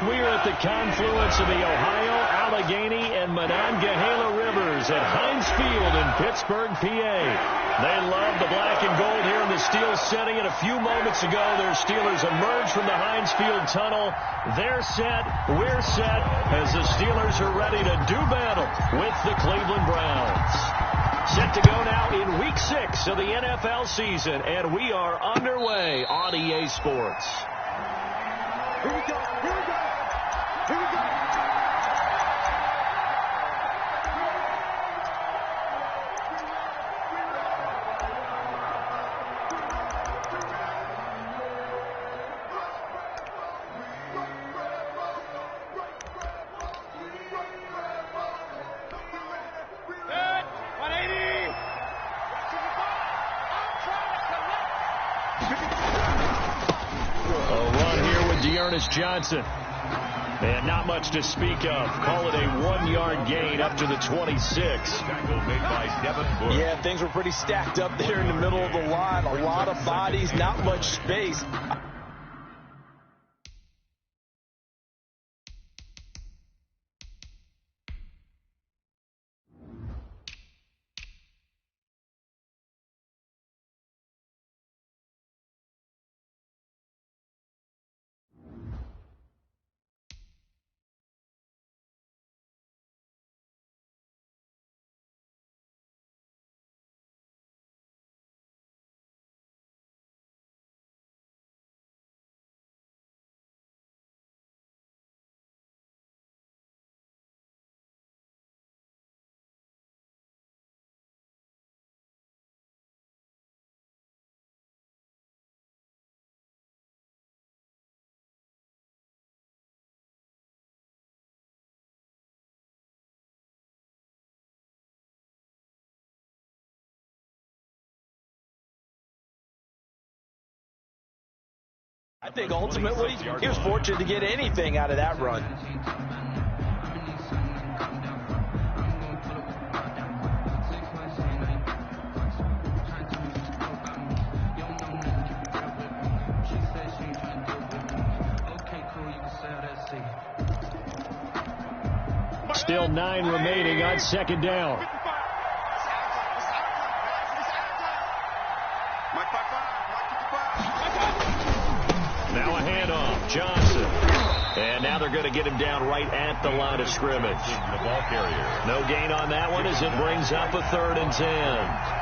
We're at the confluence of the Ohio, Allegheny, and Monongahela Rivers at Heinz Field in Pittsburgh, PA. They love the black and gold here in the steel setting, and a few moments ago, their Steelers emerged from the Heinz Field tunnel. They're set, we're set, as the Steelers are ready to do battle with the Cleveland Browns. Set to go now in Week 6 of the NFL season, and we are underway on EA Sports. Here we go, here we go, here we go. Johnson. And not much to speak of. Call it a 1-yard gain up to the 26. Yeah, things were pretty stacked up there in the middle of the line. A lot of bodies, not much space. I think ultimately he was fortunate to get anything out of that run. Still 9 remaining on second down. Now a handoff, Johnson. And now they're going to get him down right at the line of scrimmage. No gain on that one as it brings up a 3rd and 10.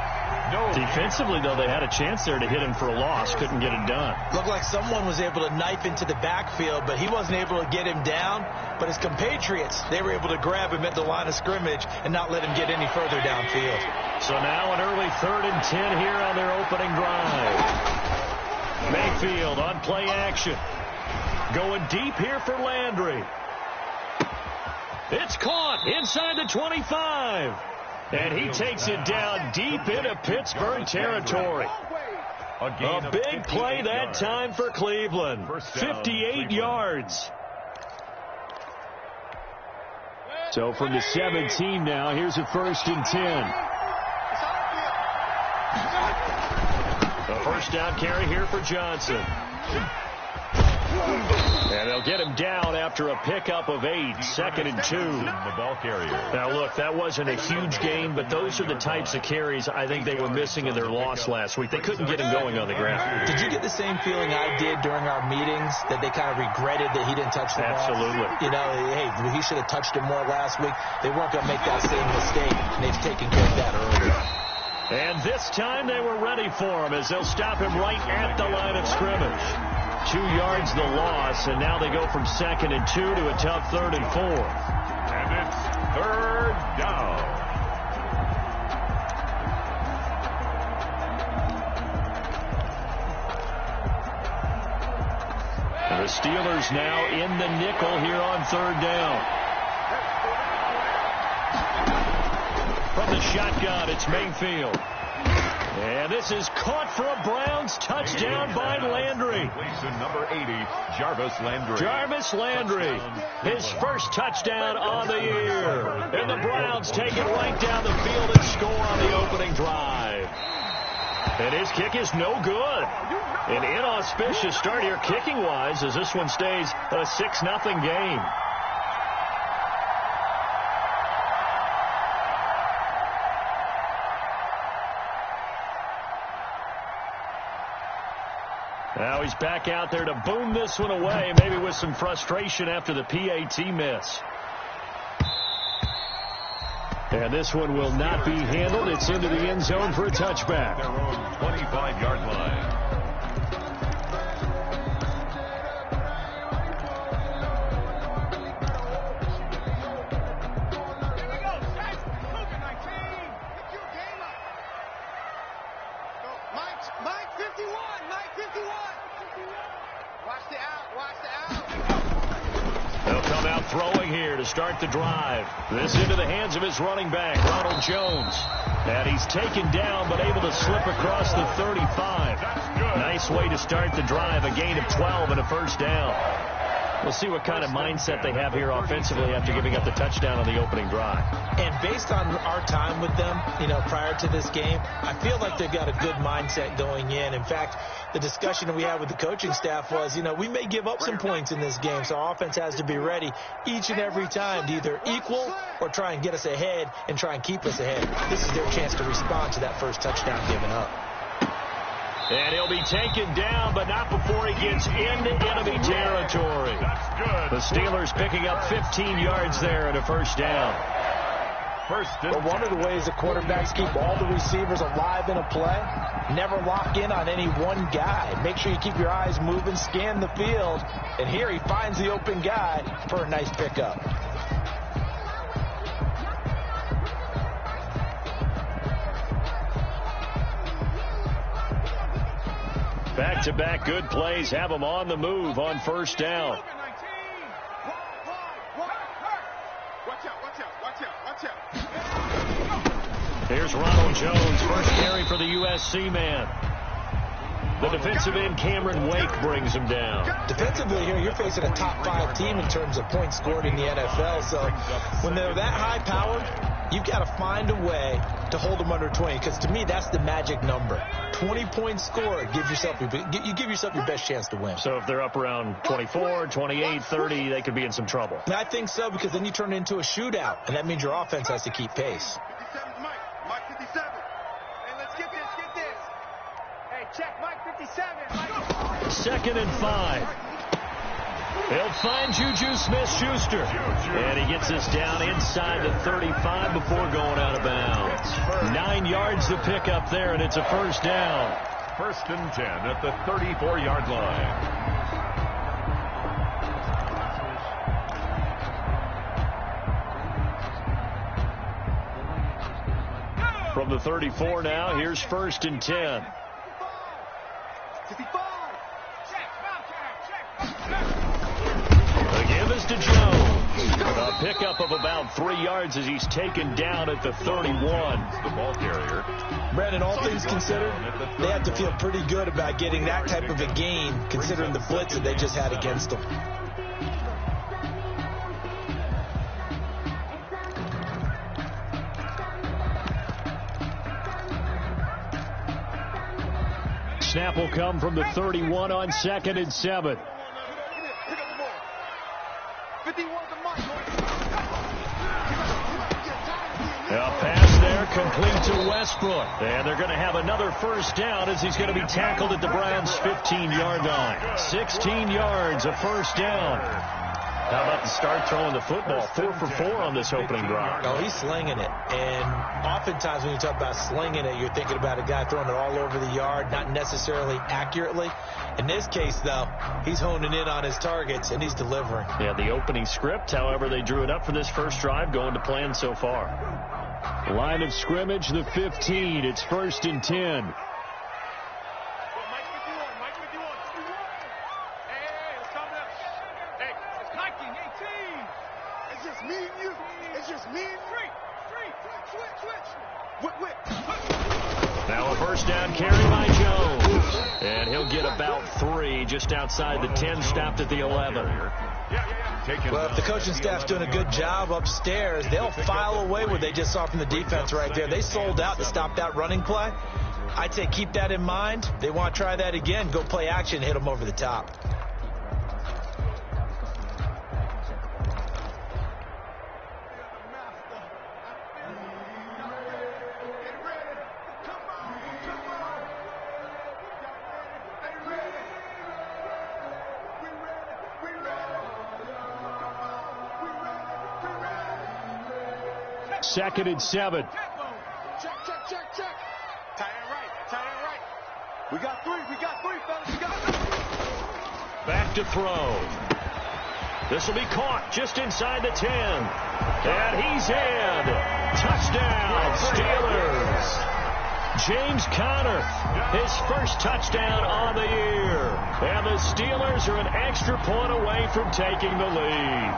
Defensively, though, they had a chance there to hit him for a loss. Couldn't get it done. Looked like someone was able to knife into the backfield, but he wasn't able to get him down. But his compatriots, they were able to grab him at the line of scrimmage and not let him get any further downfield. So now an early 3rd and 10 here on their opening drive. Mayfield on play action. Going deep here for Landry. It's caught inside the 25. And he takes it down deep into Pittsburgh territory. A big play that time for Cleveland. 58 yards. So from the 17 now, here's a 1st and 10. A first down carry here for Johnson. And they'll get him down after a pickup of 8, 2nd and 2. Now, look, that wasn't a huge gain, but those are the types of carries I think they were missing in their loss last week. They couldn't get him going on the ground. Did you get the same feeling I did during our meetings, that they kind of regretted that he didn't touch the ball? Absolutely. You know, hey, he should have touched it more last week. They weren't going to make that same mistake, and they've taken care of that early. And this time they were ready for him as they'll stop him right at the line of scrimmage. 2 yards the loss, and now they go from 2nd and 2 to a tough 3rd and 4. And it's 3rd down. And the Steelers now in the nickel here on 3rd down. From the shotgun, it's Mayfield. And this is caught for a Browns touchdown by Landry. Number 80, Jarvis Landry. Jarvis Landry, his first touchdown on the year. And the Browns take it right down the field and score on the opening drive. And his kick is no good. An inauspicious start here kicking-wise as this one stays a 6-0 game. Now he's back out there to boom this one away, maybe with some frustration after the PAT miss. And this one will not be handled. It's into the end zone for a touchback. Their own 25-yard line. Start the drive. This into the hands of his running back, Ronald Jones. And he's taken down, but able to slip across the 35. Nice way to start the drive. A gain of 12 and a first down. We'll see what kind of mindset they have here offensively after giving up the touchdown on the opening drive. And based on our time with them, prior to this game, I feel like they've got a good mindset going in. In fact, the discussion that we had with the coaching staff was, we may give up some points in this game, so our offense has to be ready each and every time to either equal or try and get us ahead and try and keep us ahead. This is their chance to respond to that first touchdown given up. And he'll be taken down, but not before he gets into enemy territory. The Steelers picking up 15 yards there and a first down. But one of the ways the quarterbacks keep all the receivers alive in a play, never lock in on any one guy. Make sure you keep your eyes moving, scan the field, and here he finds the open guy for a nice pickup. Back-to-back good plays have them on the move on first down. Here's Ronald Jones, first carry for the USC man. The defensive end, Cameron Wake, brings him down. Defensively here, you're facing a top-5 team in terms of points scored in the NFL. So when they're that high-powered, you've got to find a way to hold them under 20. Because to me, that's the magic number. 20 points scored, you give yourself your best chance to win. So if they're up around 24, 28, 30, they could be in some trouble. And I think so, because then you turn it into a shootout, and that means your offense has to keep pace. Mike 57. Hey, let's get this. Hey, check Mike 57. 2nd and 5. He'll find Juju Smith-Schuster. And he gets us down inside the 35 before going out of bounds. 9 yards to pick up there, and it's a first down. 1st and 10 at the 34-yard line. From the 34 now, here's 1st and 10. 55. The give is to Jones. A pickup of about 3 yards as he's taken down at the 31. The ball carrier. Brandon, all things considered, they have to feel pretty good about getting that type of a gain, considering the blitz that they just had against them. Snap will come from the 31 on 2nd and 7. A pass there complete to Westbrook. And they're going to have another first down as he's going to be tackled at the Browns' 15-yard line. 16 yards, a first down. How about to start throwing the football? 4 for 4 on this opening drive. Oh, he's slinging it. And oftentimes when you talk about slinging it, you're thinking about a guy throwing it all over the yard, not necessarily accurately. In this case, though, he's honing in on his targets, and he's delivering. Yeah, the opening script, however, they drew it up for this first drive, going to plan so far. Line of scrimmage, the 15. It's 1st and 10. Now a first down carry by Jones. And he'll get about 3 just outside the 10, stopped at the 11. Well, if the coaching staff's doing a good job upstairs, they'll file away what they just saw from the defense right there. They sold out to stop that running play. I'd say keep that in mind. They want to try that again. Go play action, hit them over the top. Second and 7. Check. Tight end right. We got three, fellas. We got three. Back to throw. This will be caught just inside the 10. And he's in. Touchdown, Steelers. James Conner, his first touchdown on the year. And the Steelers are an extra point away from taking the lead.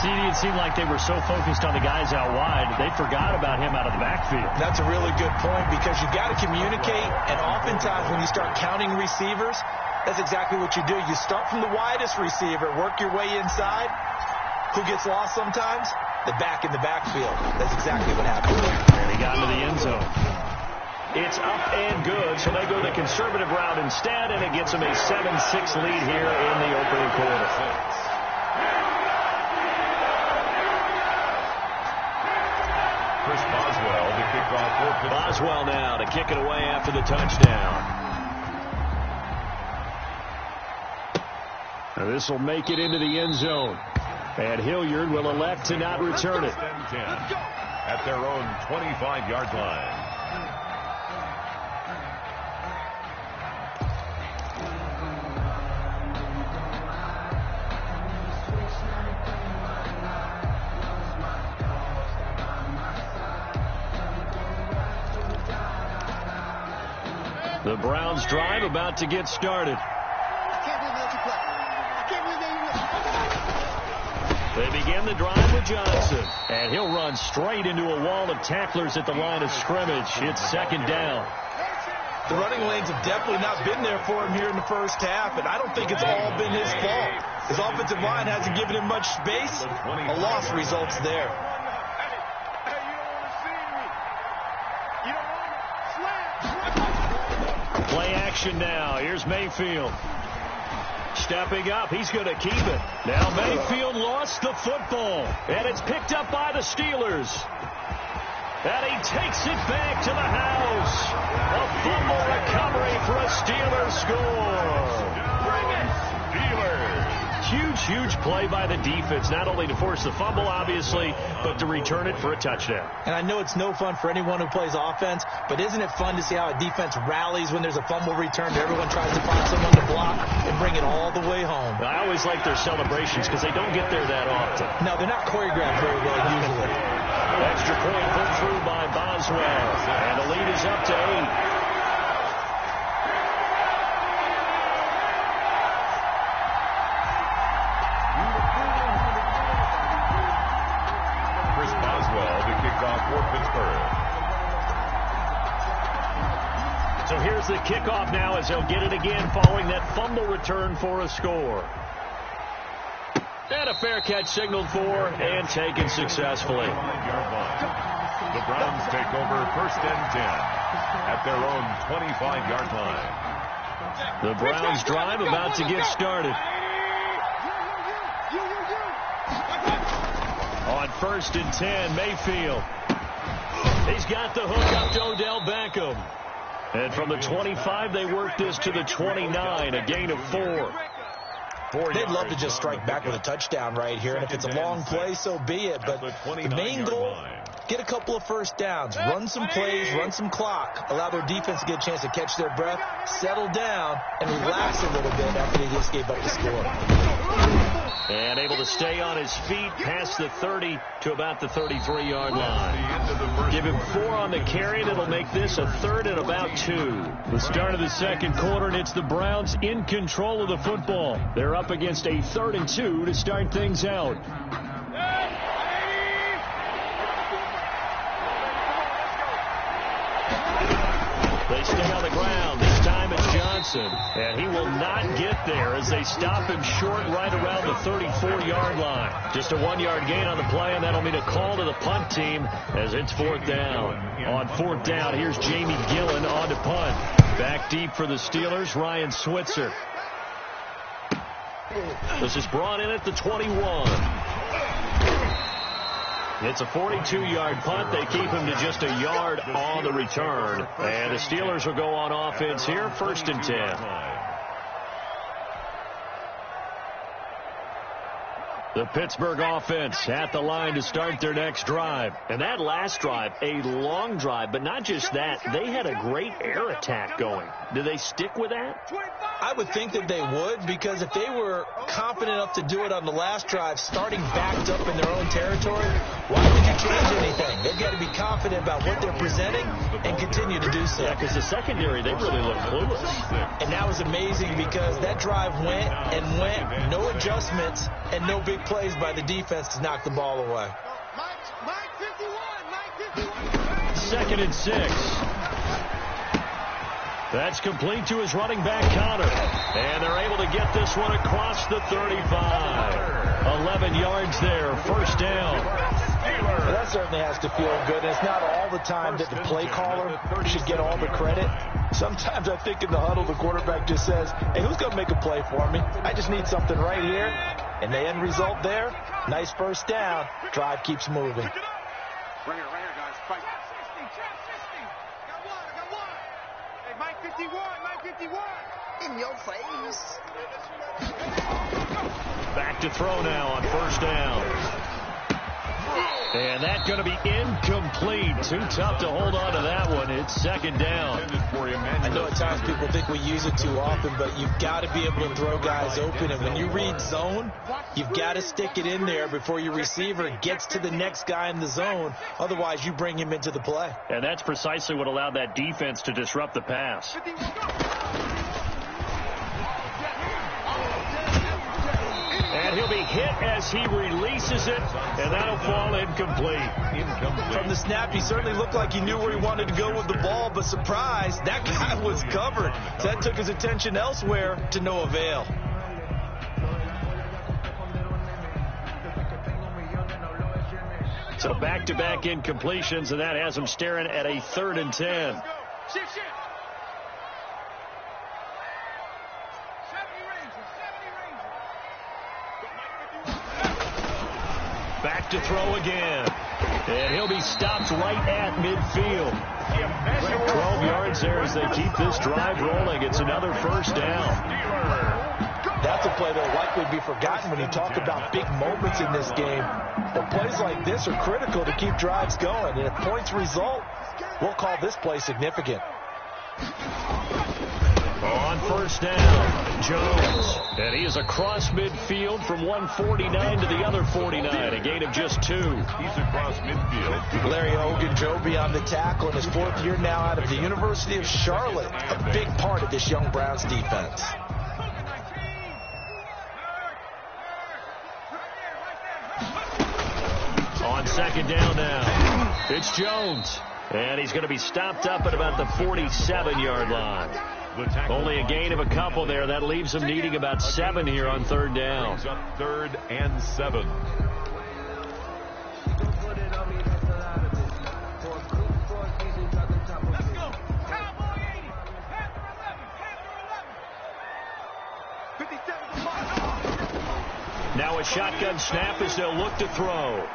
CD, it seemed like they were so focused on the guys out wide, they forgot about him out of the backfield. That's a really good point because you've got to communicate, and oftentimes when you start counting receivers, that's exactly what you do. You start from the widest receiver, work your way inside. Who gets lost sometimes? The back in the backfield. That's exactly what happened there. And he got into the end zone. It's up and good, so they go the conservative route instead, and it gets them a 7-6 lead here in the opening quarter. Boswell now to kick it away after the touchdown. Now this will make it into the end zone. And Hilliard will elect to not return it. At their own 25-yard line. The Browns drive about to get started. They begin the drive with Johnson. And he'll run straight into a wall of tacklers at the line of scrimmage. It's second down. The running lanes have definitely not been there for him here in the first half, and I don't think it's all been his fault. His offensive line hasn't given him much space. A loss results there. Play action now. Here's Mayfield. Stepping up. He's going to keep it. Now Mayfield lost the football. And it's picked up by the Steelers. And he takes it back to the house. A fumble recovery for a Steelers score. Steelers. Huge play by the defense. Not only to force the fumble, obviously, but to return it for a touchdown. And I know it's no fun for anyone who plays offense, but isn't it fun to see how a defense rallies when there's a fumble return? Everyone tries to find someone to block and bring it all the way home. I always like their celebrations because they don't get there that often. No, they're not choreographed very well usually. Extra point put through by Boswell. And the lead is up to 8. So here's the kickoff now as they'll get it again following that fumble return for a score. And a fair catch signaled for and taken successfully. The Browns take over first and 10 at their own 25-yard line. The Browns drive about to get started. On first and 10, Mayfield. He's got the hook up to Odell Beckham. And from the 25, they work this to the 29, a gain of 4. They'd love to just strike back with a touchdown right here, and if it's a long play, so be it. But the main goal, get a couple of first downs, run some plays, run some clock, allow their defense to get a chance to catch their breath, settle down, and relax a little bit after they just gave up the score. And able to stay on his feet past the 30 to about the 33-yard line. Give him 4 on the carry, and it'll make this a 3rd and about 2. The start of the second quarter, and it's the Browns in control of the football. They're up against a 3rd and 2 to start things out. They stay on the ground. This time it's Johnson. And he will not get there as they stop him short right around the 34-yard line. Just a 1-yard gain on the play, and that'll mean a call to the punt team as it's 4th down. On 4th down, here's Jamie Gillen on to punt. Back deep for the Steelers, Ryan Switzer. This is brought in at the 21. It's a 42-yard punt. They keep him to just a yard on the return. And the Steelers will go on offense here, 1st and 10. The Pittsburgh offense at the line to start their next drive. And that last drive, a long drive, but not just that. They had a great air attack going. Do they stick with that? I would think that they would, because if they were confident enough to do it on the last drive, starting backed up in their own territory, why would you change anything? They've got to be confident about what they're presenting and continue to do so. Yeah, because the secondary, they really look clueless. And that was amazing because that drive went and went, no adjustments and no big plays by the defense to knock the ball away. 2nd and 6. That's complete to his running back, Connor. And they're able to get this one across the 35. 11 yards there, 1st down. Well, that certainly has to feel good. It's not all the time that the play caller should get all the credit. Sometimes I think in the huddle, the quarterback just says, hey, who's going to make a play for me? I just need something right here. And the end result there, nice 1st down. Drive keeps moving. Right here, guys. Fight. Hey, Mike 51. In your face. Back to throw now on 1st down. And that's going to be incomplete. Too tough to hold on to that one. It's 2nd down. I know at times people think we use it too often, but you've got to be able to throw guys open. And when you read zone, you've got to stick it in there before your receiver gets to the next guy in the zone. Otherwise, you bring him into the play. And that's precisely what allowed that defense to disrupt the pass. And he'll be hit as he releases it, and that'll fall incomplete. From the snap, he certainly looked like he knew where he wanted to go with the ball, but surprise, that guy was covered. So that took his attention elsewhere to no avail. So back-to-back incompletions, and that has him staring at a 3rd and 10. Back to throw again. And he'll be stopped right at midfield. 12 yards there as they keep this drive rolling. It's another 1st down. That's a play that will likely be forgotten when you talk about big moments in this game. But plays like this are critical to keep drives going. And if points result, we'll call this play significant. On 1st down, Jones. And he is across midfield from 149 to the other 49, a gain of just 2. He's across midfield. Larry Ogunjobi on the tackle in his 4th year now out of the University of Charlotte. A big part of this young Browns defense. On 2nd down now, it's Jones. And he's going to be stopped up at about the 47-yard line. Only a gain of a couple there. That leaves him needing about 7 here on 3rd down. 3rd and 7. Now a shotgun snap as they'll look to throw.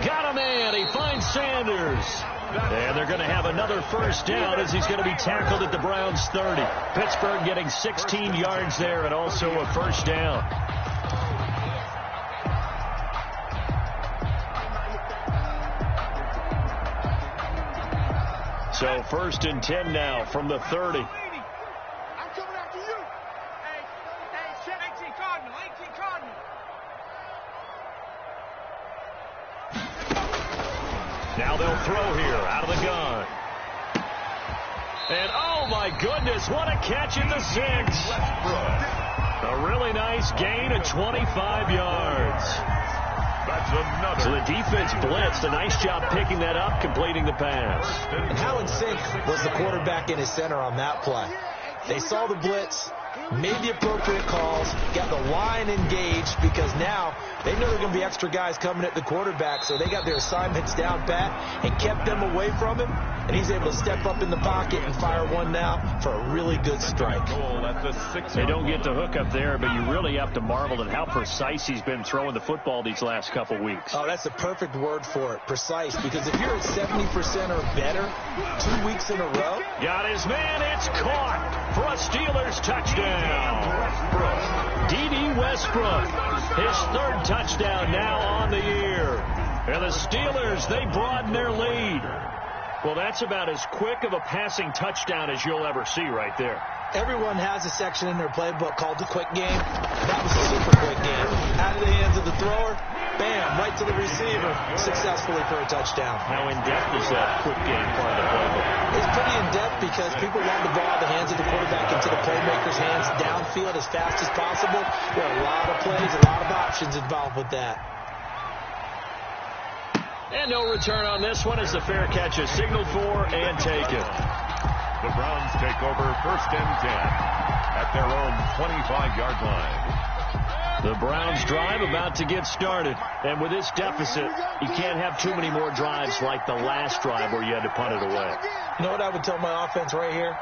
Got a man. He finds Sanders. And they're going to have another 1st down as he's going to be tackled at the Browns' 30. Pittsburgh getting 16 yards there and also a 1st down. So 1st and 10 now from the 30. Now they'll throw here out of the gun. And oh my goodness, what a catch at the 6. A really nice gain of 25 yards. That's another. So the defense blitzed. A nice job picking that up, completing the pass. And how sync was the quarterback in his center on that play. They saw the blitz, made the appropriate calls, got the line engaged, because now they know there are going to be extra guys coming at the quarterback, so they got their assignments down pat and kept them away from him, and he's able to step up in the pocket and fire one now for a really good strike. They don't get the hook up there, but you really have to marvel at how precise he's been throwing the football these last couple weeks. Oh, that's the perfect word for it, precise, because if you're at 70% or better 2 weeks in a row. Got his man, it's caught for a Steelers touchdown. D.D. Westbrook, his third touchdown now on the year. And the Steelers, they broaden their lead. Well, that's about as quick of a passing touchdown as you'll ever see right there. Everyone has a section in their playbook called the quick game. That was a super quick game. Out of the hands of the thrower, bam, right to the receiver, successfully for a touchdown. How in-depth is that quick game part of the playbook? It's pretty in-depth because people want the ball out of the hands of the quarterback into the playmaker's hands downfield as fast as possible. There are a lot of plays, a lot of options involved with that. And no return on this one as the fair catch is signaled for and taken. The Browns take over 1st and 10 at their own 25-yard line. The Browns drive about to get started. And with this deficit, you can't have too many more drives like the last drive where you had to punt it away. You know what I would tell my offense right here?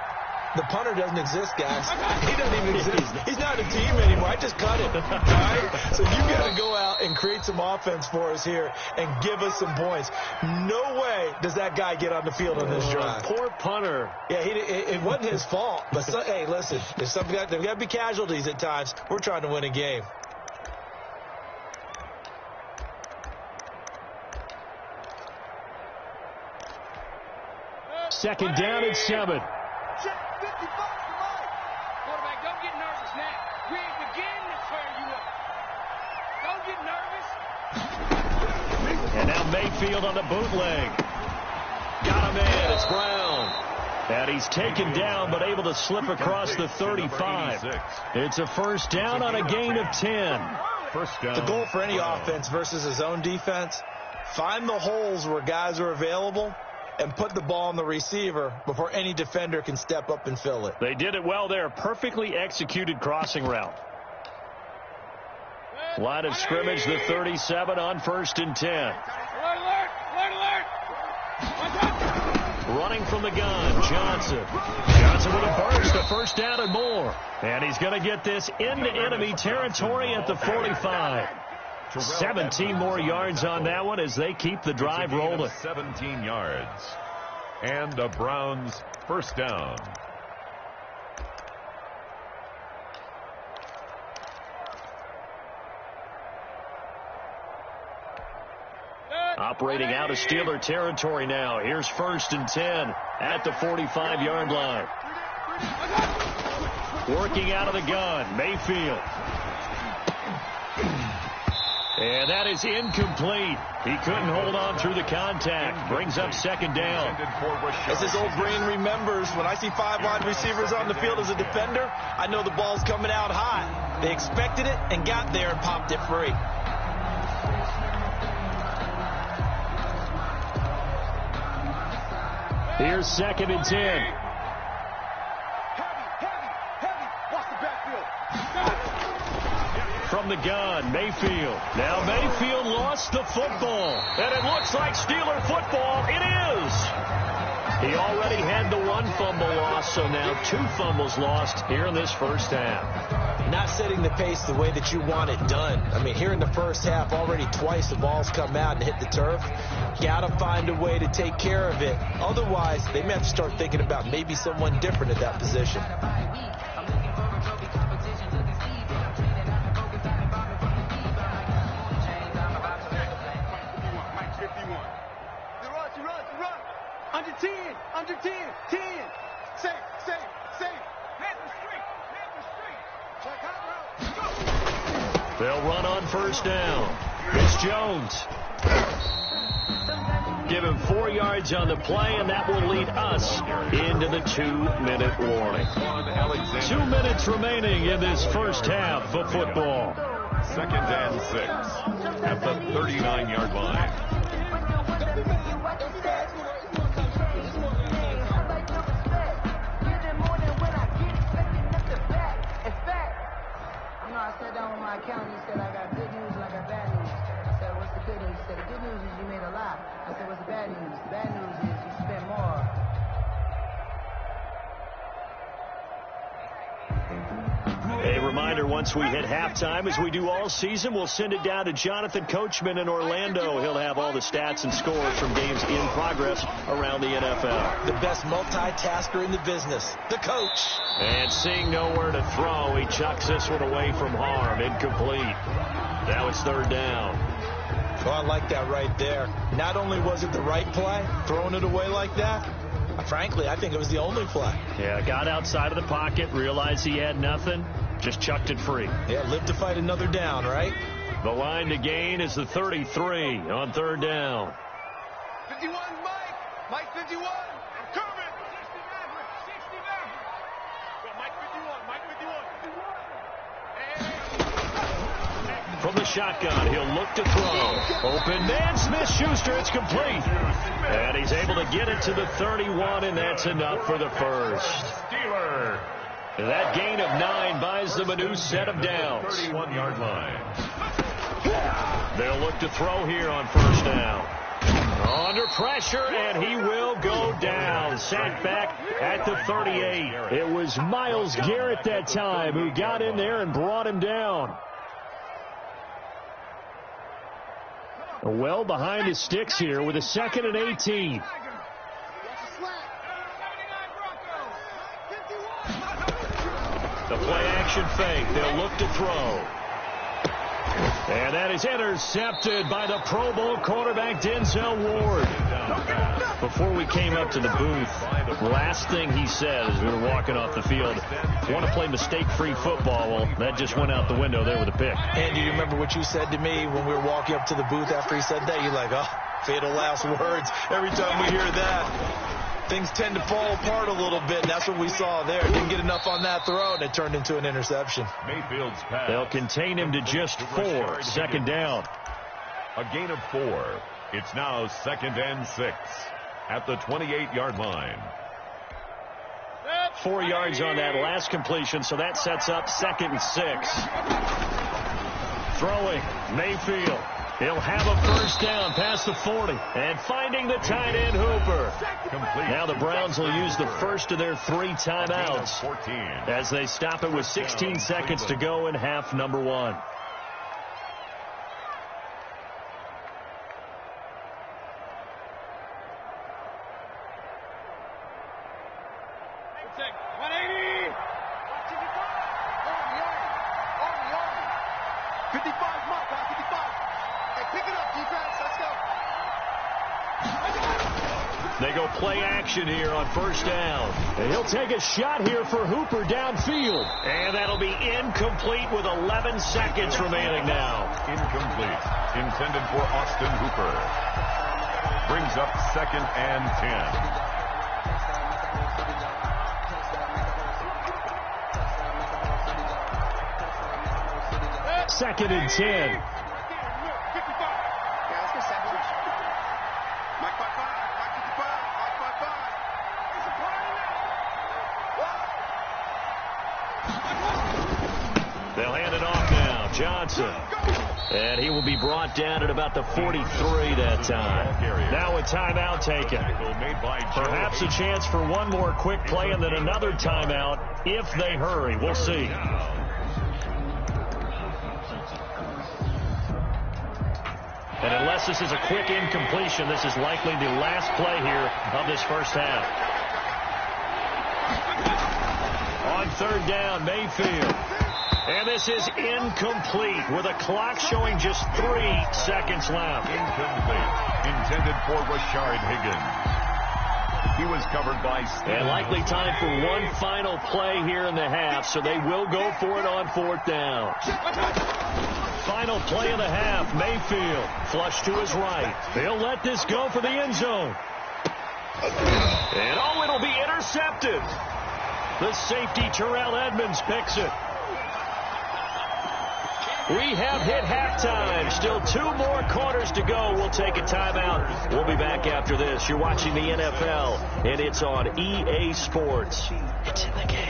The punter doesn't exist, guys. He doesn't even exist. He's not a team anymore. I just cut him. All right? So you got to go out and create some offense for us here and give us some points. No way does that guy get on the field on this drive. Poor punter. Yeah, it wasn't his fault. But, hey, listen, there's got to be casualties at times. We're trying to win a game. Second down and 7. Quarterback, don't get nervous now. We ain't beginning to tear you up. Don't get nervous. And now Mayfield on the bootleg. Got him in. It's Brown. And he's taken down but able to slip across the 35. It's a first down on a gain of 10. First down. The goal for any offense versus his own defense, find the holes where guys are available and put the ball on the receiver before any defender can step up and fill it. They did it well there. Perfectly executed crossing route. Line of scrimmage, the 37 on 1st and 10. Alert, alert. Running from the gun, Johnson. Johnson with a burst, a first down and more. And he's going to get this into enemy territory at the 45. 17 more yards on that one as they keep the drive rolling. 17 yards. And the Browns first down. Operating out of Steeler territory now. Here's 1st and 10 at the 45-yard line. Working out of the gun, Mayfield. And that is incomplete. He couldn't hold on through the contact. Brings up second down. As his old brain remembers, when I see 5 wide receivers on the field as a defender, I know the ball's coming out hot. They expected it and got there and popped it free. Here's 2nd and 10. Heavy. Watch the backfield. From the gun, Mayfield. Now Mayfield lost the football. And it looks like Steeler football. It is. He already had the 1 fumble loss, so now 2 fumbles lost here in this first half. Not setting the pace the way that you want it done. I mean, here in the first half, already twice the ball's come out and hit the turf. Got to find a way to take care of it. Otherwise, they may have to start thinking about maybe someone different at that position. Under 10. 10. Safe. Panther Street. They'll run on first down. It's Jones. Give him 4 yards on the play, and that will lead us into the 2-minute warning. 2 minutes remaining in this first half of football. 2nd and 6 at the 39-yard line. reminder, once we hit halftime, as we do all season, we'll send it down to Jonathan Coachman in Orlando. He'll have all the stats and scores from games in progress around the NFL. The best multitasker in the business, the coach. And seeing nowhere to throw, he chucks this one away from harm. Incomplete. Now it's third down. Well, I like that right there. Not only was it the right play, throwing it away like that, frankly, I think it was the only play. Yeah, got outside of the pocket, realized he had nothing, just chucked it free. Yeah, live to fight another down, right? The line to gain is the 33 on third down. 51, Mike. Mike 51. I'm coming. 60 Maverick. 60 Maverick. Go, Mike 51. Mike 51. From the shotgun, he'll look to throw. Open man, Smith-Schuster, it's complete. And he's able to get it to the 31, and that's enough for the first. Steeler. That gain of 9 buys them a new set of downs. 31-yard line. They'll look to throw here on first down. Under pressure, and he will go down. Sacked back at the 38. It was Myles Garrett that time who got in there and brought him down. Well behind his sticks here with a 2nd and 18. The play-action fake. They'll look to throw. And that is intercepted by the Pro Bowl quarterback, Denzel Ward. Before we came up to the booth, last thing he said as we were walking off the field, want to play mistake-free football. Well, that just went out the window there with a pick. And do you remember what you said to me when we were walking up to the booth after he said that? You're like, oh, fatal last words. Every time we hear that, things tend to fall apart a little bit. And that's what we saw there. Didn't get enough on that throw, and it turned into an interception. Mayfield's pass. They'll contain him to just 4. Second down. A gain of 4. It's now 2nd and 6 at the 28-yard line. 4 yards on that last completion, so that sets up 2nd and 6. Throwing, Mayfield. He'll have a first down past the 40. And finding the tight end, Hooper. Complete. Now the Browns will use the first of their 3 timeouts 14. as they stop it with 16 seconds to go in half number 1. They go play action here on first down. And he'll take a shot here for Hooper downfield. And that'll be incomplete with 11 seconds remaining now. Incomplete. Intended for Austin Hooper. Brings up 2nd and 10. 2nd and 10. They'll hand it off now. Johnson. And he will be brought down at about the 43 that time. Now a timeout taken. Perhaps a chance for one more quick play and then another timeout if they hurry. We'll see. And unless this is a quick incompletion, this is likely the last play here of this first half. On third down, Mayfield. And this is incomplete with a clock showing just 3 seconds left. Incomplete. Intended for Rashard Higgins. He was covered by Steve. And likely time for one final play here in the half, so they will go for it on 4th down. Final play of the half, Mayfield. Flush to his right. They'll let this go for the end zone. And oh, it'll be intercepted. The safety, Terrell Edmonds, picks it. We have hit halftime. Still 2 more quarters to go. We'll take a timeout. We'll be back after this. You're watching the NFL, and it's on EA Sports. It's in the game.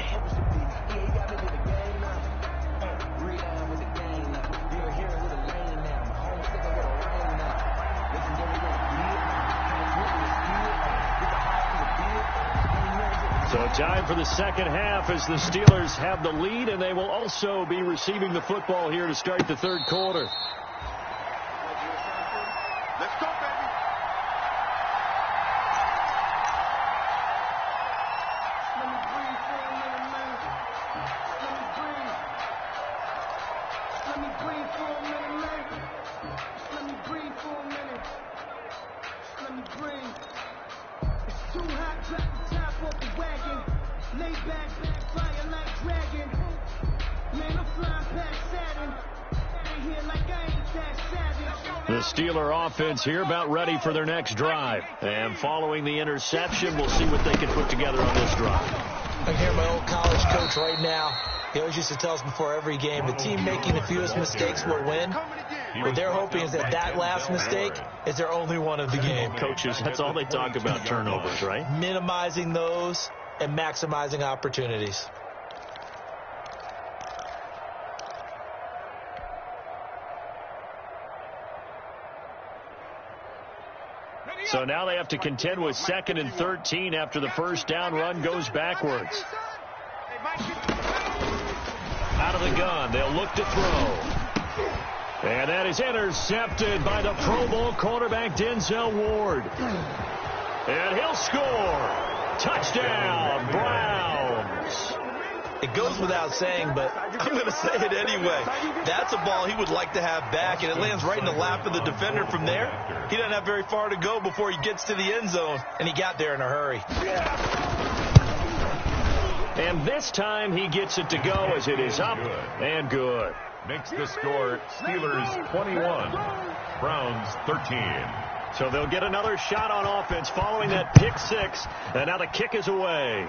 So time for the second half as the Steelers have the lead, and they will also be receiving the football here to start the third quarter. Let's go, baby. Let me breathe for a minute, man. Let me breathe. Let me breathe for a minute, man. Just let me breathe for a minute. Just let me breathe. It's too hot, drop the top off the wagon. Lay back, fire like dragon. Man, I'm flying past Saturn. Ain't here like I ain't that savage. The Steeler offense here about ready for their next drive. And following the interception, we'll see what they can put together on this drive. I hear my old college coach right now. He always used to tell us before every game, the team making the fewest mistakes will win. What they're hoping is that last mistake is their only one of the game. Coaches, that's all they talk about, turnovers, right? Minimizing those and maximizing opportunities. So now they have to contend with 2nd and 13 after the first down run goes backwards. Out of the gun, they'll look to throw. And that is intercepted by the Pro Bowl cornerback Denzel Ward. And he'll score. Touchdown, Browns. It goes without saying, but I'm going to say it anyway. That's a ball he would like to have back, and it lands right in the lap of the defender from there. He doesn't have very far to go before he gets to the end zone, and he got there in a hurry. And this time he gets it to go as it is up and good. Makes the score Steelers 21, Browns 13. So they'll get another shot on offense following that pick six, and now the kick is away.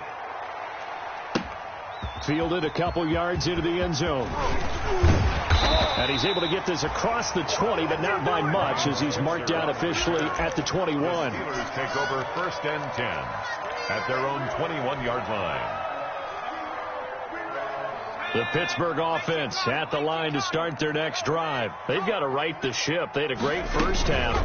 Fielded a couple yards into the end zone. And he's able to get this across the 20, but not by much as he's marked down officially at the 21. The Steelers take over 1st and 10 at their own 21-yard line. The Pittsburgh offense at the line to start their next drive. They've got to right the ship. They had a great first half,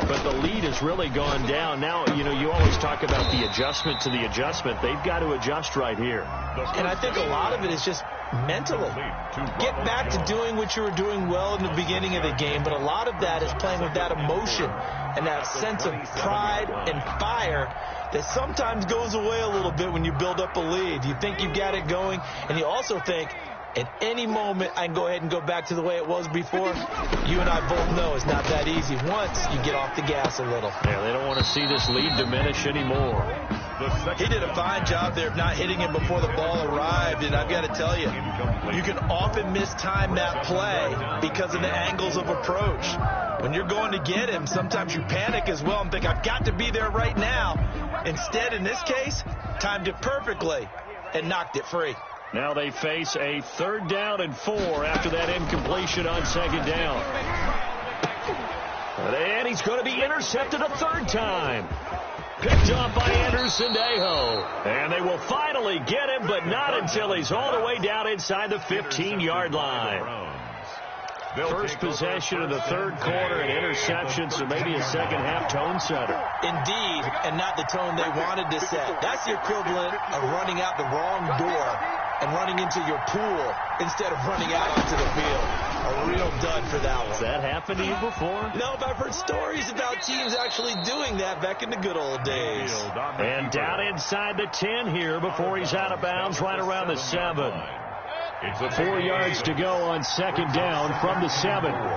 but the lead has really gone down. Now, you always talk about the adjustment to the adjustment. They've got to adjust right here. And I think a lot of it is just mentally. Get back to doing what you were doing well in the beginning of the game, but a lot of that is playing with that emotion and that sense of pride and fire that sometimes goes away a little bit when you build up a lead. You think you've got it going, and you also think at any moment I can go ahead and go back to the way it was before. You and I both know it's not that easy once you get off the gas a little. Yeah, they don't want to see this lead diminish anymore. He did a fine job there of not hitting it before the ball arrived, and I've got to tell you, you can often mistime that play because of the angles of approach. When you're going to get him, sometimes you panic as well and think, I've got to be there right now. Instead, in this case, timed it perfectly and knocked it free. Now they face a 3rd down and 4 after that incompletion on 2nd down. And he's going to be intercepted a 3rd time. Picked off by Anderson-Dejo. And they will finally get him, but not until he's all the way down inside the 15-yard line. First possession of the 3rd quarter, an interception, so maybe a second-half tone setter. Indeed, and not the tone they wanted to set. That's the equivalent of running out the wrong door and running into your pool instead of running out onto the field. A real dud for that one. Has that happened to you before? No, but I've heard stories about teams actually doing that back in the good old days. And down inside the 10 here before he's out of bounds right around the 7. 4 yards to go on 2nd down from the 7. Now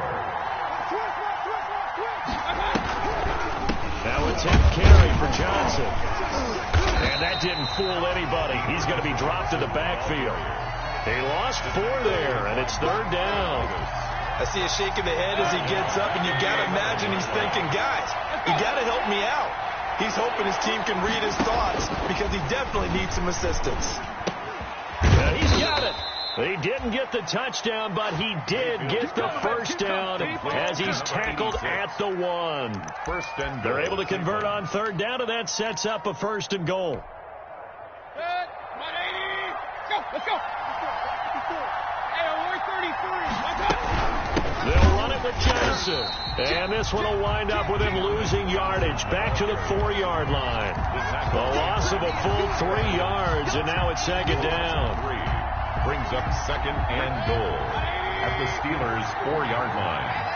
a 10th carry for Johnson. And that didn't fool anybody. He's going to be dropped to the backfield. He lost 4 there, and it's 3rd down. I see a shake of the head as he gets up, and you got to imagine he's thinking, guys, you got to help me out. He's hoping his team can read his thoughts because he definitely needs some assistance. Yeah, he's got it. He didn't get the touchdown, but he did get the first down as he's tackled at the 1. They're able to convert on 3rd down, and that sets up a 1st and goal. Good. Come on, 80. Let's go. They'll run it with Johnson. And this one will wind up with him losing yardage back to the 4-yard line. The loss of a full 3 yards, and now it's second down. Brings up second and goal at the Steelers' 4-yard line.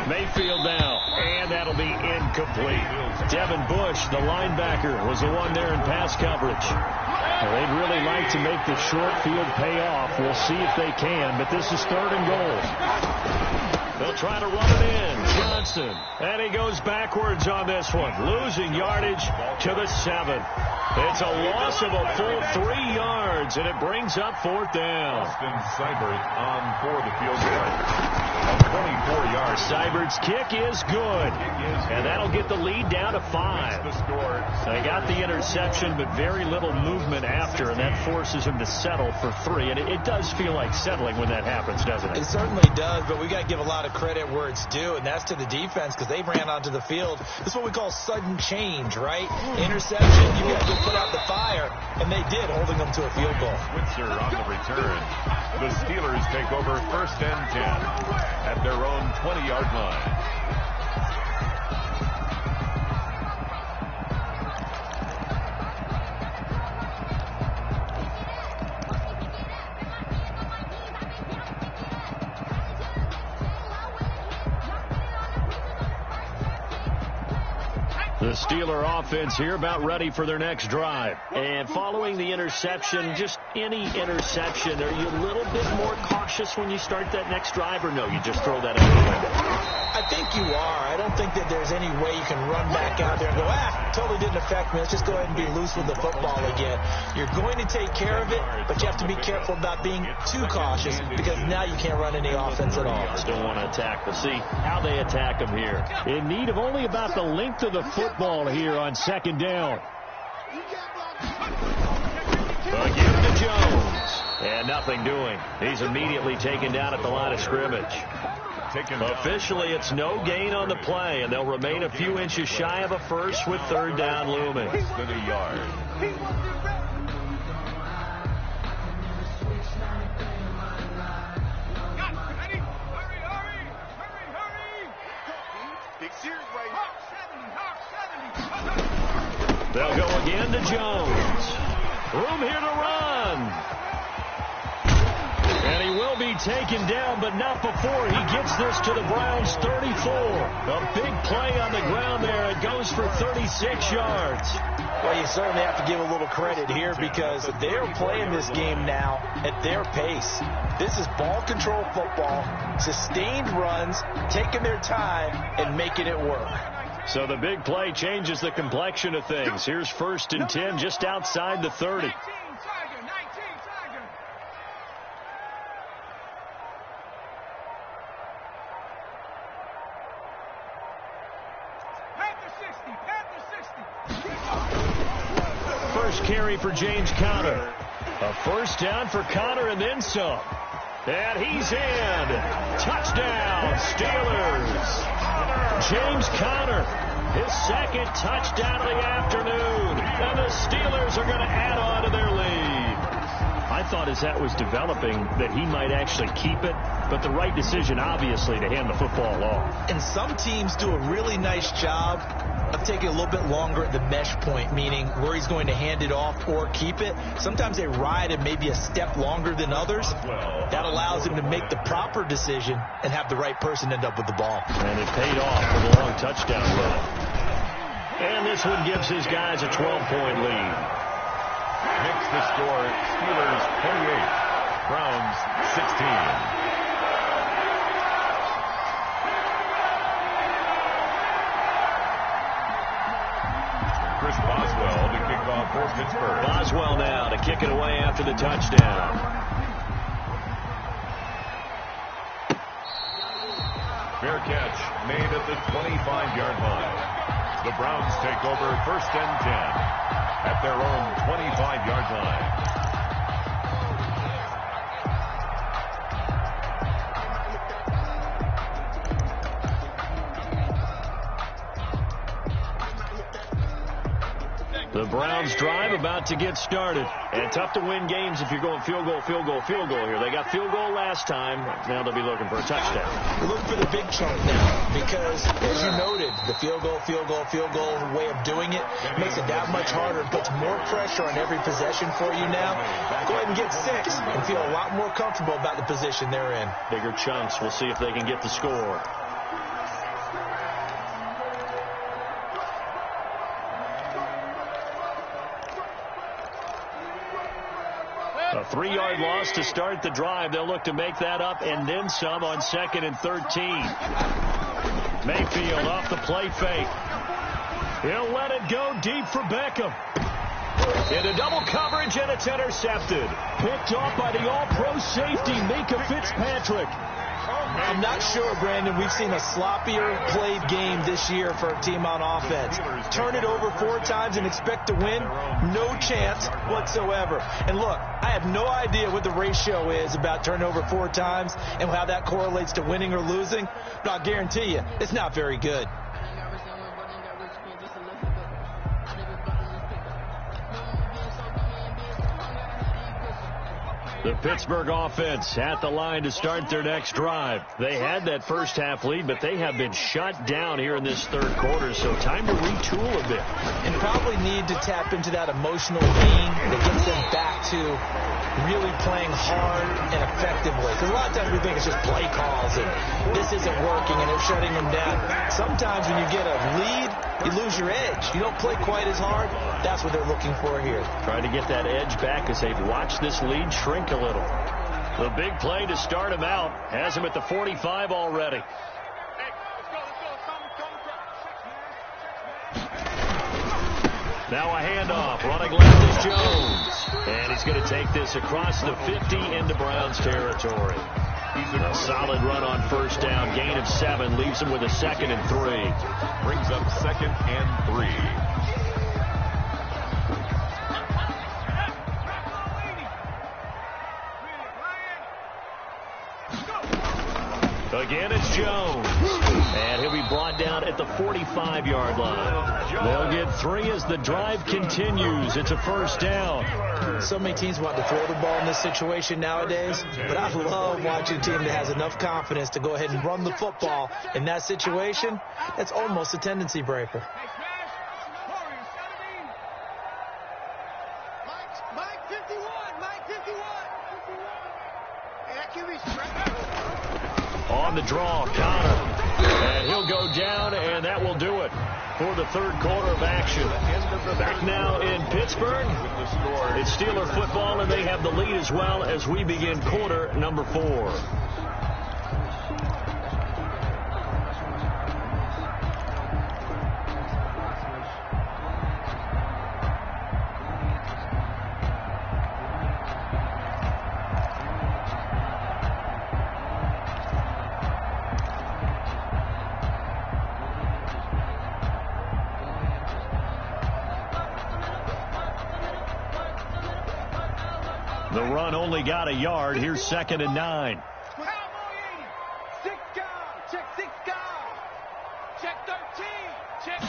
Mayfield now, and that'll be incomplete. Devin Bush, the linebacker, was the one there in pass coverage. They'd really like to make the short field pay off. We'll see if they can, but this is 3rd and goal. They'll try to run it in. Johnson, and he goes backwards on this one, losing yardage to the 7. It's a loss of a full 3 yards, and it brings up 4th down. Austin Seibert on for the field goal. A 24-yard. Seibert's kick is good, and that'll get the lead down to 5. They got the interception, but very little movement after, and that forces him to settle for 3. And it does feel like settling when that happens, doesn't it? It certainly does, but we got to give a lot of credit where it's due, and that's to the defense because they ran onto the field. This is what we call sudden change, right? Interception, you got to put out the fire, and they did, holding them to a field goal. Switzer on the return. The Steelers take over 1st and 10 at their own 20-yard line. The Steeler offense here about ready for their next drive. And following the interception, just any interception, are you a little bit more cautious when you start that next drive, or no, you just throw that out the window? I think you are. I don't think that there's any way you can run back out there and go, totally didn't affect me. Let's just go ahead and be loose with the football again. You're going to take care of it, but you have to be careful about being too cautious because now you can't run any offense at all. Still want to attack. We'll see how they attack them here. In need of only about the length of the football here on 2nd down. Again to Jones. And nothing doing. He's immediately taken down at the line of scrimmage. Officially, it's no gain on the play, and they'll remain a few inches shy of a first with 3rd down looming. To the yard. They'll go again to Jones. Room here to run. And he will be taken down, but not before he gets this to the Browns' 34. A big play on the ground there. It goes for 36 yards. Well, you certainly have to give a little credit here because they're playing this game now at their pace. This is ball control football, sustained runs, taking their time, and making it work. So the big play changes the complexion of things. Here's 1st and 10 just outside the 30. First carry for James Conner. A 1st down for Conner and then some. And he's in. Touchdown, Steelers. James Conner, his 2nd touchdown of the afternoon. And the Steelers are going to add on to their lead. I thought as that was developing that he might actually keep it, but the right decision, obviously, to hand the football off. And some teams do a really nice job of taking a little bit longer at the mesh point, meaning where he's going to hand it off or keep it. Sometimes they ride it maybe a step longer than others. That allows him to make the proper decision and have the right person end up with the ball. And it paid off with a long touchdown run. And this one gives his guys a 12-point lead. Makes the score Steelers 28, Browns 16. Chris Boswell to kick off for Pittsburgh. Boswell now to kick it away after the touchdown. Fair catch made at the 25-yard line. The Browns take over 1st and 10 at their own 25-yard line. The Browns drive about to get started. And tough to win games if you're going field goal, field goal, field goal here. They got field goal last time. Now they'll be looking for a touchdown. We're looking for the big chunk now because, as you noted, the field goal, field goal, field goal way of doing it makes it that much harder and puts more pressure on every possession for you now. Go ahead and get 6 and feel a lot more comfortable about the position they're in. Bigger chunks. We'll see if they can get the score. A 3-yard loss to start the drive. They'll look to make that up and then some on 2nd and 13. Mayfield off the play fake. He'll let it go deep for Beckham. Into double coverage, and it's intercepted. Picked off by the all-pro safety, Mika Fitzpatrick. I'm not sure, Brandon, we've seen a sloppier played game this year for a team on offense. Turn it over 4 times and expect to win? No chance whatsoever. And look, I have no idea what the ratio is about turning over 4 times and how that correlates to winning or losing, but I'll guarantee you, it's not very good. The Pittsburgh offense at the line to start their next drive. They had that first half lead, but they have been shut down here in this third quarter, so time to retool a bit. And probably need to tap into that emotional vein that gets them back to really playing hard and effectively. Because a lot of times we think it's just play calls and this isn't working and it's shutting them down. Sometimes when you get a lead, you lose your edge. You don't play quite as hard. That's what they're looking for here. Trying to get that edge back as they've watched this lead shrink a little. The big play to start him out has him at the 45 already. Now a handoff. Running left is Jones. And he's going to take this across the 50 into Browns territory. A solid run on first down. Gain of 7 leaves him with a 2nd and 3. Brings up 2nd and 3. Again, it's Jones. And he'll be brought down at the 45-yard line. They'll get 3 as the drive continues. It's a first down. So many teams want to throw the ball in this situation nowadays, but I love watching a team that has enough confidence to go ahead and run the football in that situation. That's almost a tendency breaker. Mike 51, Mike 51. Hey, that QB's On the draw, Connor. And he'll go down, and that will do it for the third quarter of action. Back now in Pittsburgh. It's Steeler football, and they have the lead as well as we begin quarter number 4. The run only got a yard. Here's 2nd and 9. Check 6 guard. Check 13. Check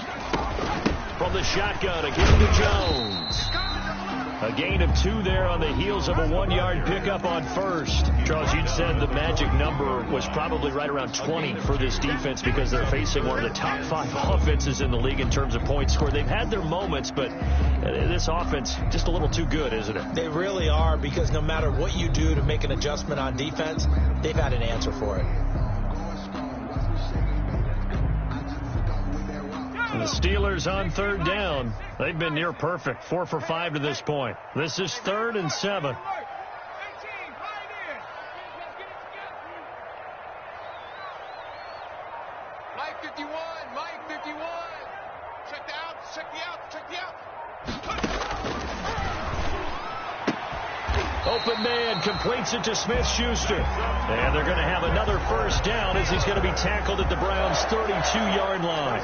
13. From the shotgun, again to Jones. A gain of 2 there on the heels of a 1-yard pickup on first. Charles, you'd said the magic number was probably right around 20 for this defense because they're facing one of the top 5 offenses in the league in terms of points scored. They've had their moments, but this offense just a little too good, isn't it? They really are, because no matter what you do to make an adjustment on defense, they've had an answer for it. And the Steelers on third down. They've been near perfect, 4 for 5 to this point. This is 3rd and 7. Mike 51, Mike 51. Check the out, check the out, check the out. Open man completes it to Smith-Schuster. And they're going to have another first down as he's going to be tackled at the Browns' 32-yard line.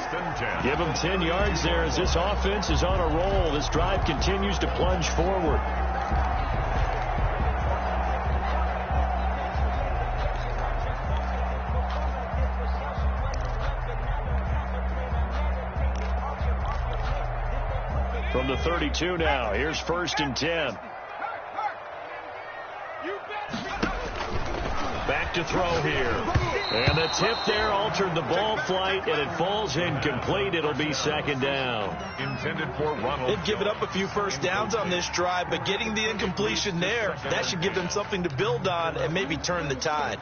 Give him 10 yards there as this offense is on a roll. This drive continues to plunge forward. From the 32 now, here's 1st and 10. Back to throw here. And the tip there altered the ball flight, and it falls incomplete. It'll be 2nd down. Intended for Ronald. They've given up a few first downs on this drive, but getting the incompletion there, that should give them something to build on and maybe turn the tide.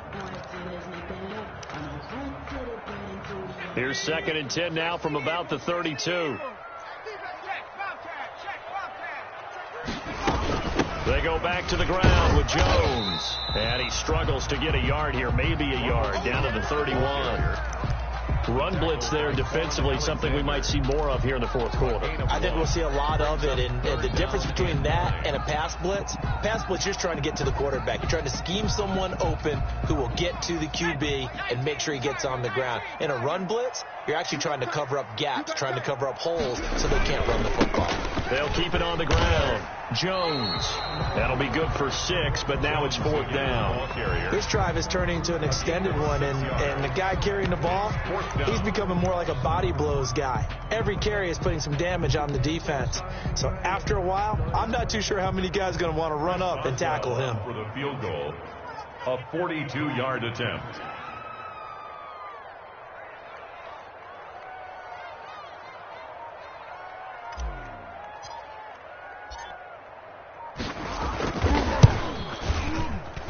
Here's 2nd and 10 now from about the 32. They go back to the ground with Jones. And he struggles to get a yard here, maybe a yard, down to the 31. Run blitz there defensively, something we might see more of here in the 4th quarter. I think we'll see a lot of it, and the difference between that and a pass blitz, you're just trying to get to the quarterback. You're trying to scheme someone open who will get to the QB and make sure he gets on the ground. In a run blitz, you're actually trying to cover up gaps, trying to cover up holes so they can't run the football. They'll keep it on the ground. Jones. That'll be good for 6, but now it's 4th down. This drive is turning into an extended one, and the guy carrying the ball, he's becoming more like a body blows guy. Every carry is putting some damage on the defense. So after a while, I'm not too sure how many guys are going to want to run up and tackle him. For the field goal, a 42-yard attempt.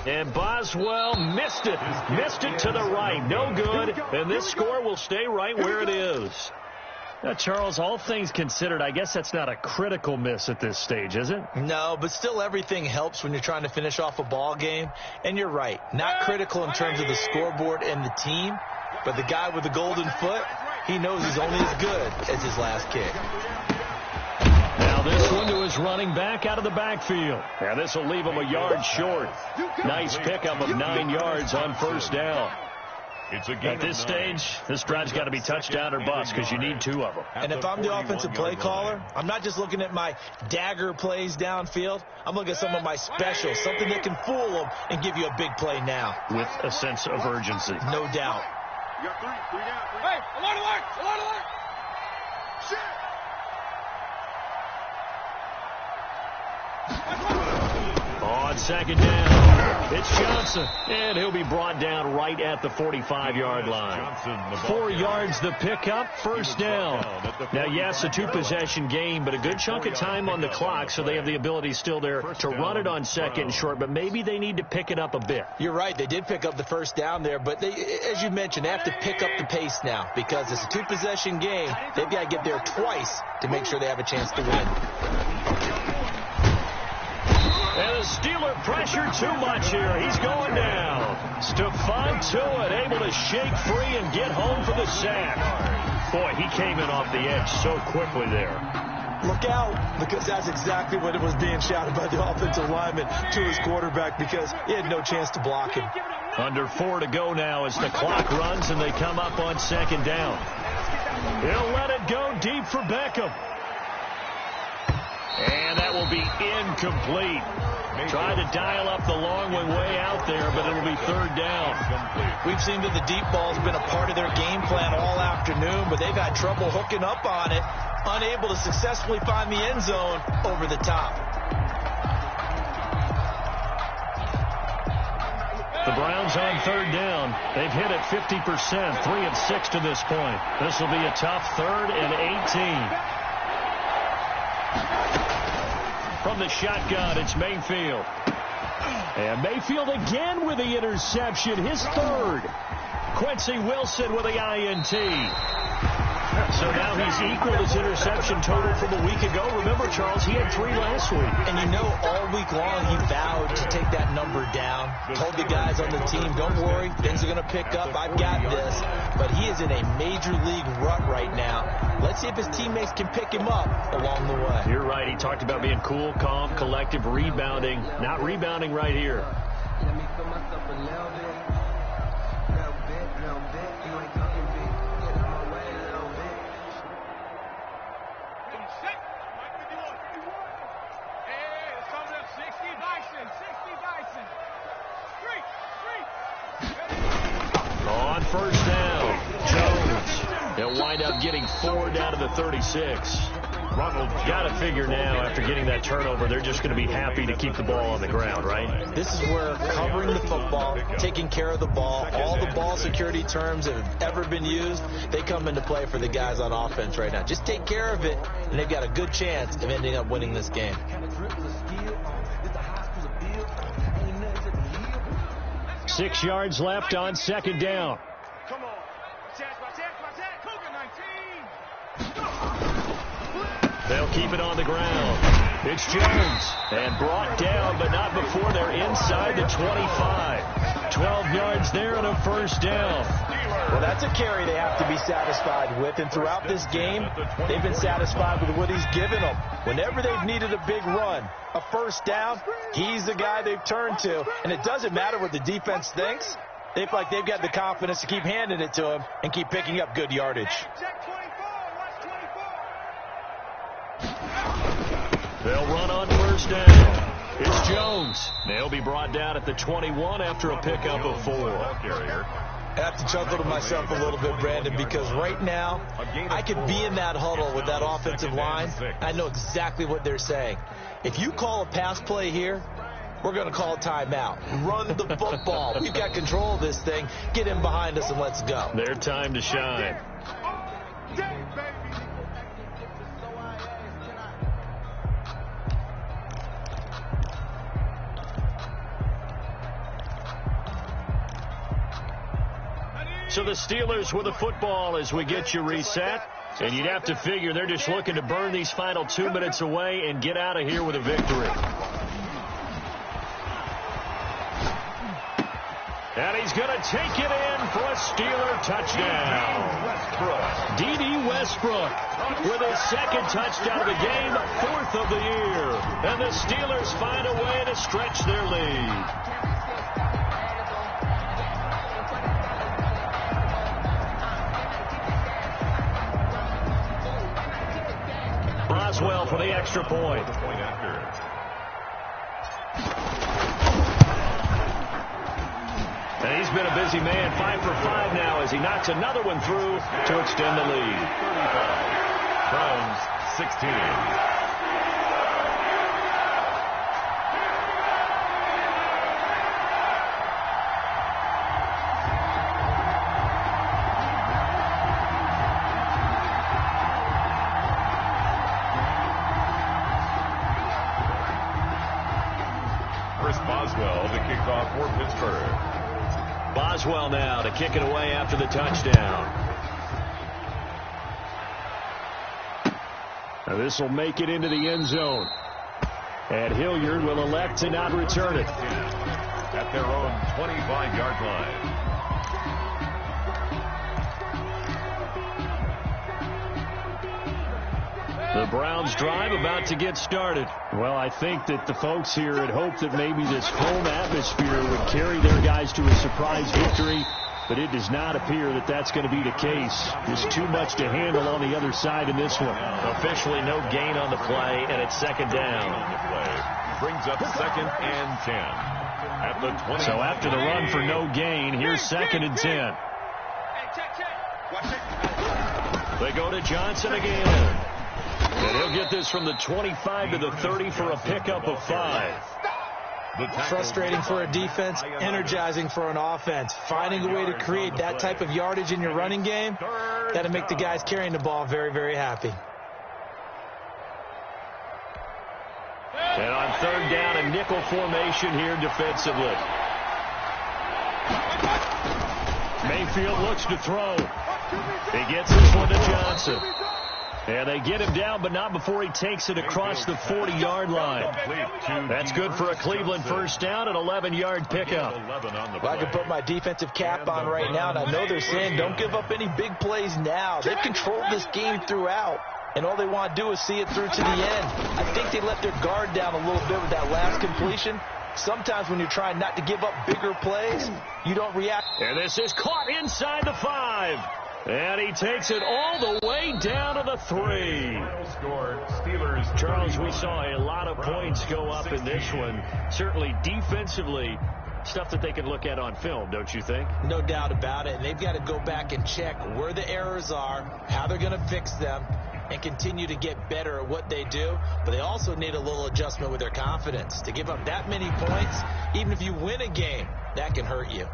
And Boswell missed it. Missed it to the right. No good. And this score will stay right where it is. Now, Charles, all things considered, I guess that's not a critical miss at this stage, is it? No, but still everything helps when you're trying to finish off a ball game. And you're right. Not critical in terms of the scoreboard and the team. But the guy with the golden foot, he knows he's only as good as his last kick. Now this one to his running back out of the backfield. And this will leave him a yard short. Nice pickup of 9 yards on 1st down. At this stage, this drive's got to be touchdown or bust because you need 2 of them. And if I'm the offensive play caller, I'm not just looking at my dagger plays downfield. I'm looking at some of my specials, something that can fool them and give you a big play now. With a sense of urgency. No doubt. You got 3 down. Hey, alert, alert, alert, alert. Shit. On 2nd down, it's Johnson, and he'll be brought down right at the 45-yard line. 4 yards the pickup, 1st down. Now, yes, a 2-possession game, but a good chunk of time on the clock, so they have the ability still there to run it on 2nd and short, but maybe they need to pick it up a bit. You're right, they did pick up the 1st down there, but they, as you mentioned, they have to pick up the pace now because it's a 2-possession game. They've got to get there twice to make sure they have a chance to win. And the Steeler pressure too much here. He's going down. Stephon Tuitt able to shake free and get home for the sack. Boy, he came in off the edge so quickly there. Look out, because that's exactly what it was being shouted by the offensive lineman to his quarterback because he had no chance to block him. Under 4 to go now as the clock runs and they come up on 2nd down. He'll let it go deep for Beckham. And that will be incomplete. Tried to dial up the long one way out there, but it'll be 3rd down. We've seen that the deep ball's been a part of their game plan all afternoon, but they've had trouble hooking up on it, unable to successfully find the end zone over the top. The Browns on 3rd down. They've hit it 50%, 3 of 6 to this point. This will be a tough 3rd and 18. From the shotgun, it's Mayfield. And Mayfield again with the interception, his 3rd. Quincy Wilson with the INT. So now he's equaled his interception total from a week ago. Remember, Charles, he had 3 last week. And you know, all week long he vowed to take that number down. Told the guys on the team, don't worry, things are going to pick up. I've got this. But he is in a major league rut right now. Let's see if his teammates can pick him up along the way. You're right. He talked about being cool, calm, collective, rebounding. Not rebounding right here. Let me feel myself a little bit. Little bit. You ain't talking big. Get on my way a little bit. Hey, let's come to 60 Dyson. 60 Dyson. Street. On 1st down, Jones. They'll wind up getting 4 down to the 36. Got to figure now, after getting that turnover, they're just going to be happy to keep the ball on the ground, right? This is where covering the football, taking care of the ball, all the ball security terms that have ever been used, they come into play for the guys on offense right now. Just take care of it, and they've got a good chance of ending up winning this game. 6 yards left on second down. Come on. They'll keep it on the ground. It's Jones. And brought down, but not before they're inside the 25. 12 yards there and a first down. Well, that's a carry they have to be satisfied with. And throughout this game, they've been satisfied with what he's given them. Whenever they've needed a big run, a first down, he's the guy they've turned to. And it doesn't matter what the defense thinks. They feel like they've got the confidence to keep handing it to him and keep picking up good yardage. They'll run on first down. It's Jones. They'll be brought down at the 21 after a pickup of 4. I have to chuckle to myself a little bit, Brandon, because right now I could be in that huddle with that offensive line. I know exactly what they're saying. If you call a pass play here, we're going to call a timeout. Run the football. We've got control of this thing. Get in behind us and let's go. Their time to shine. So the Steelers with the football as we get you reset. And you'd have to figure they're just looking to burn these final 2 minutes away and get out of here with a victory. And he's going to take it in for a Steeler touchdown. D.D. Westbrook with his second touchdown of the game, 4th of the year. And the Steelers find a way to stretch their lead. Boswell for the extra point. And he's been a busy man, 5 for 5 now as he knocks another one through to extend the lead. Browns 16. Boswell to kick off for Pittsburgh. Boswell now to kick it away after the touchdown. Now this will make it into the end zone. And Hilliard will elect to not return it. At their own 25-yard line. The Browns drive about to get started. Well, I think that the folks here had hoped that maybe this home atmosphere would carry their guys to a surprise victory, but it does not appear that that's going to be the case. There's too much to handle on the other side in this one. Officially no gain on the play, and it's second down. Brings up 2nd and 10. At the 20. So after the run for no gain, here's 2nd and 10. They go to Johnson again. And he'll get this from the 25 to the 30 for a pickup of 5. Frustrating for a defense, energizing for an offense. Finding a way to create that type of yardage in your running game, that'll make the guys carrying the ball very, very happy. And on 3rd down, a nickel formation here defensively. Mayfield looks to throw. He gets this one to Johnson. And they get him down, but not before he takes it across the 40-yard line. That's good for a Cleveland first down, an 11-yard pickup. Well, I can put my defensive cap on right now, and I know they're saying don't give up any big plays now. They've controlled this game throughout, and all they want to do is see it through to the end. I think they let their guard down a little bit with that last completion. Sometimes when you're trying not to give up bigger plays, you don't react. And this is caught inside the 5. And he takes it all the way down to the 3. Charles, we saw a lot of points go up in this one. Certainly defensively, stuff that they can look at on film, don't you think? No doubt about it. And they've got to go back and check where the errors are, how they're going to fix them. and continue to get better at what they do, but they also need a little adjustment with their confidence. To give up that many points, even if you win a game, that can hurt you.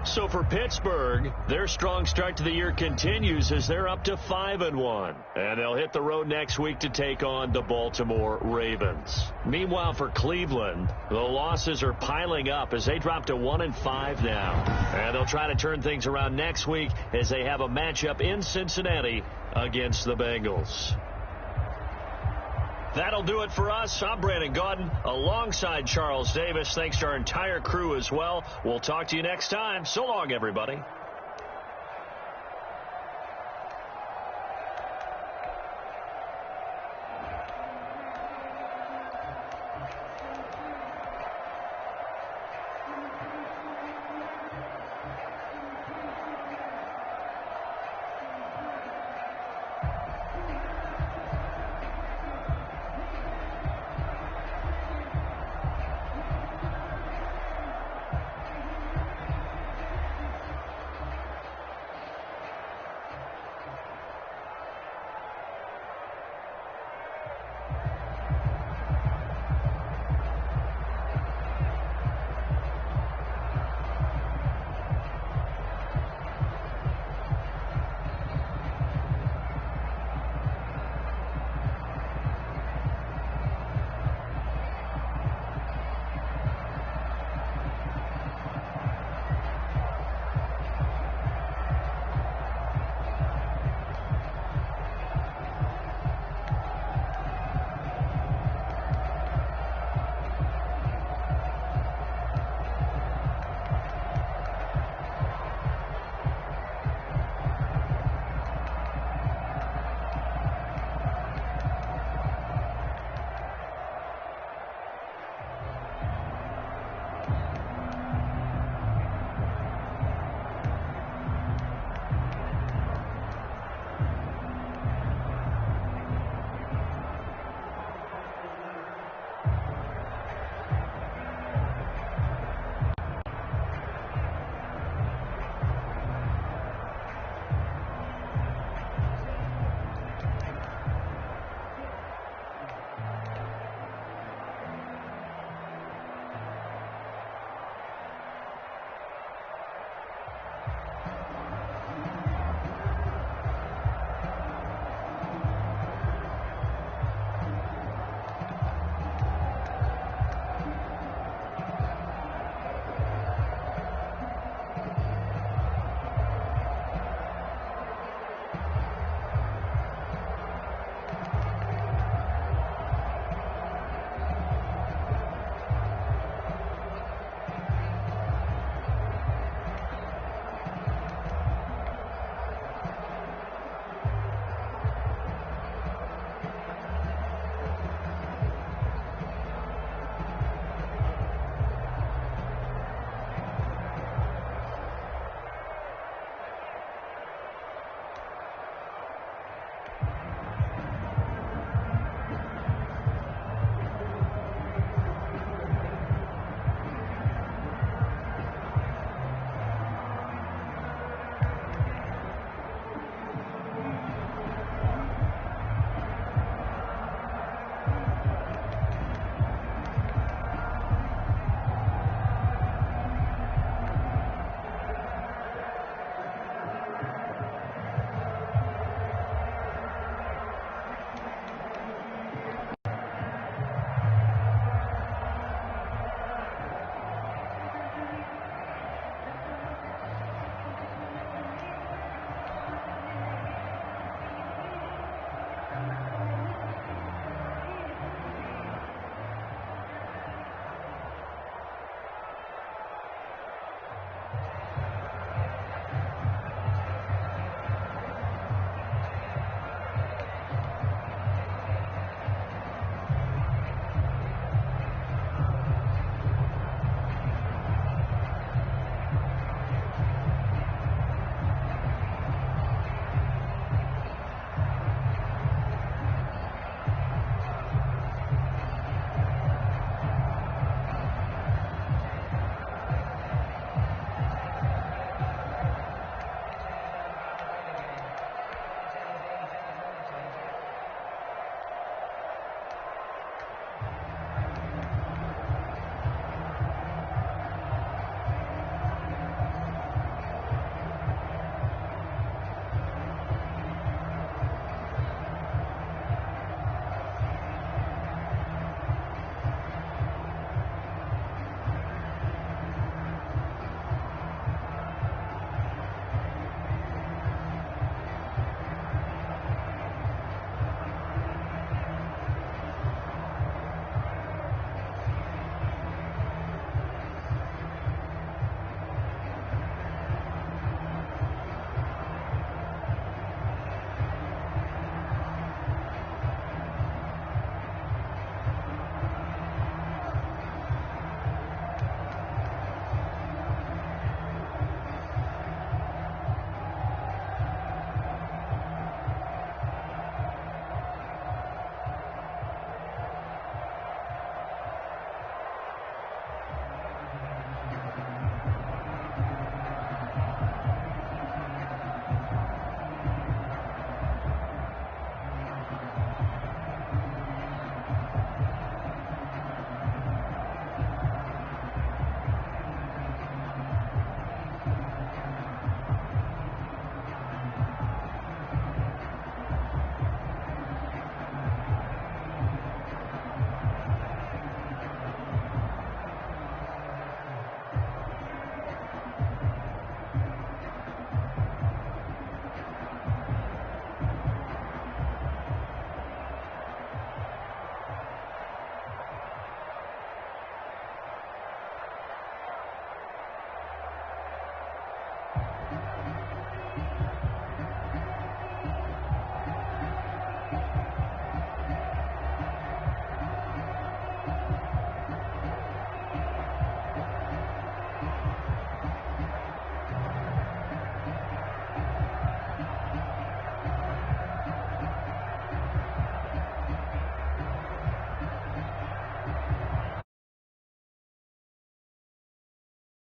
So for Pittsburgh, their strong start to the year continues as they're up to 5-1. And they'll hit the road next week to take on the Baltimore Ravens. Meanwhile, for Cleveland, the losses are piling up as they drop to 1-5 now. And they'll try to turn things around next week as they have a matchup in Cincinnati against the Bengals. That'll do it for us. I'm Brandon Gaudin alongside Charles Davis. Thanks to our entire crew as well. We'll talk to you next time. So long, everybody.